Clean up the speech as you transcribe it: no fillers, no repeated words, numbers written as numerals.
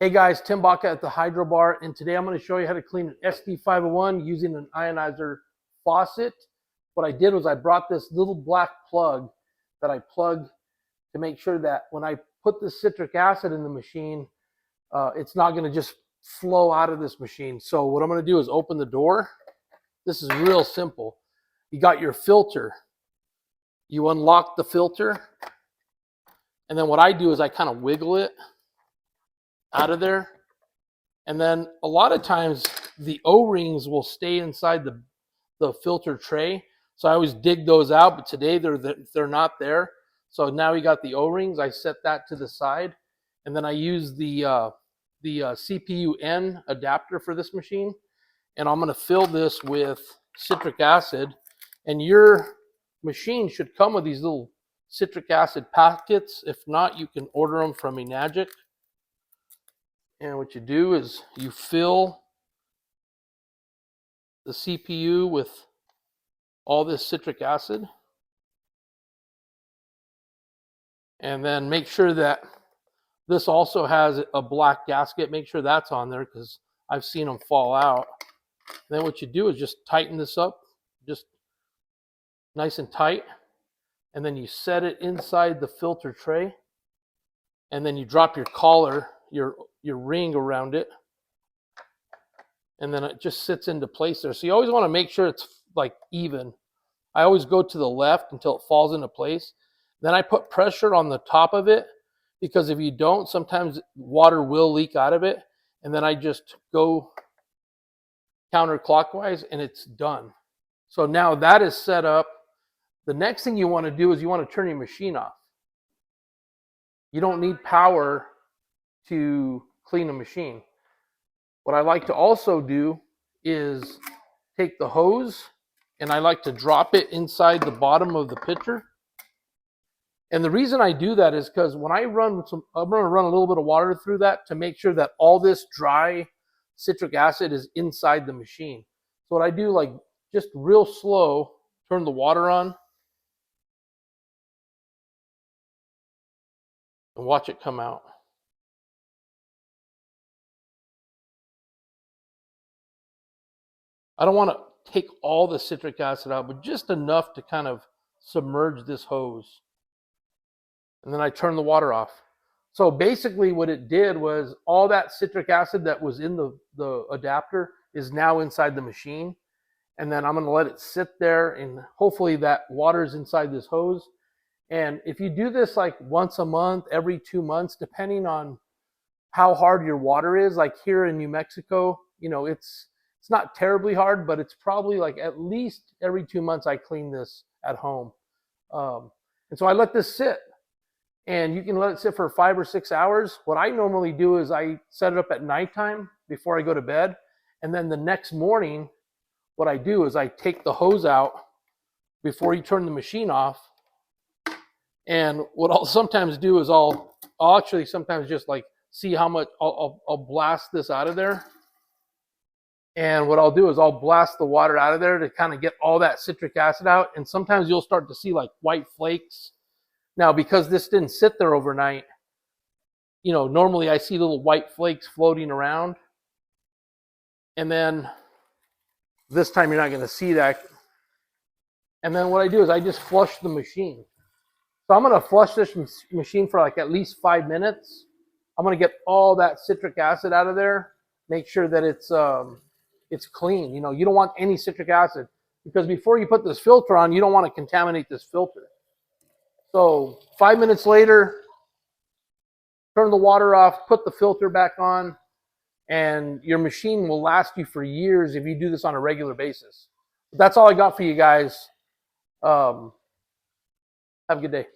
Hey guys, Tim Baca at the Hydrobar, and today I'm going to show you how to clean an SD501 using an Ionizer faucet. What I did was I brought this little black plug that I plug to make sure that when I put the citric acid in the machine, it's not going to just flow out of this machine. So what I'm going to do is open the door. This is real simple. You got your filter. You unlock the filter, and then what I do is I kind of wiggle it out of there, and then a lot of times the O-rings will stay inside the filter tray, so I always dig those out, but today they're not there. So now we got the O-rings. I set that to the side, and then I use the CPU-N adapter for this machine, and I'm going to fill this with citric acid. And your machine should come with these little citric acid packets. If not, you can order them from Enagic. And what you do is you fill the CPU with all this citric acid. And then make sure that this also has a black gasket. Make sure that's on there because I've seen them fall out. And then what you do is just tighten this up, just nice and tight. And then you set it inside the filter tray. And then you drop your collar, your ring around it, and then it just sits into place there. So you always want to make sure it's like even. I always go to the left until it falls into place. Then I put pressure on the top of it, because if you don't, sometimes water will leak out of it. And then I just go counterclockwise and it's done. So now that is set up. The next thing you want to do is you want to turn your machine off. You don't need power to clean a machine. What I like to also do is take the hose and I like to drop it inside the bottom of the pitcher. And the reason I do that is because when I'm going to run a little bit of water through that to make sure that all this dry citric acid is inside the machine. So what I do, like just real slow, turn the water on and watch it come out. I don't want to take all the citric acid out, but just enough to kind of submerge this hose. And then I turn the water off. So basically what it did was all that citric acid that was in the adapter is now inside the machine. And then I'm going to let it sit there, and hopefully that water is inside this hose. And if you do this like once a month, every 2 months, depending on how hard your water is, like here in New Mexico, you know, it's not terribly hard, but it's probably like at least every 2 months I clean this at home. And so I let this sit, and you can let it sit for 5 or 6 hours. What I normally do is I set it up at nighttime before I go to bed. And then the next morning, what I do is I take the hose out before you turn the machine off. And what I'll sometimes do is I'll actually sometimes just like see how much I'll blast this out of there. And what I'll do is I'll blast the water out of there to kind of get all that citric acid out. And sometimes you'll start to see like white flakes. Now, because this didn't sit there overnight, you know, normally I see little white flakes floating around. And then this time you're not going to see that. And then what I do is I just flush the machine. So I'm going to flush this machine for like at least 5 minutes. I'm going to get all that citric acid out of there. Make sure that it's clean. You know, you don't want any citric acid, because before you put this filter on, you don't want to contaminate this filter. So 5 minutes later, turn the water off, put the filter back on, and your machine will last you for years if you do this on a regular basis. But that's all I got for you guys. Have a good day.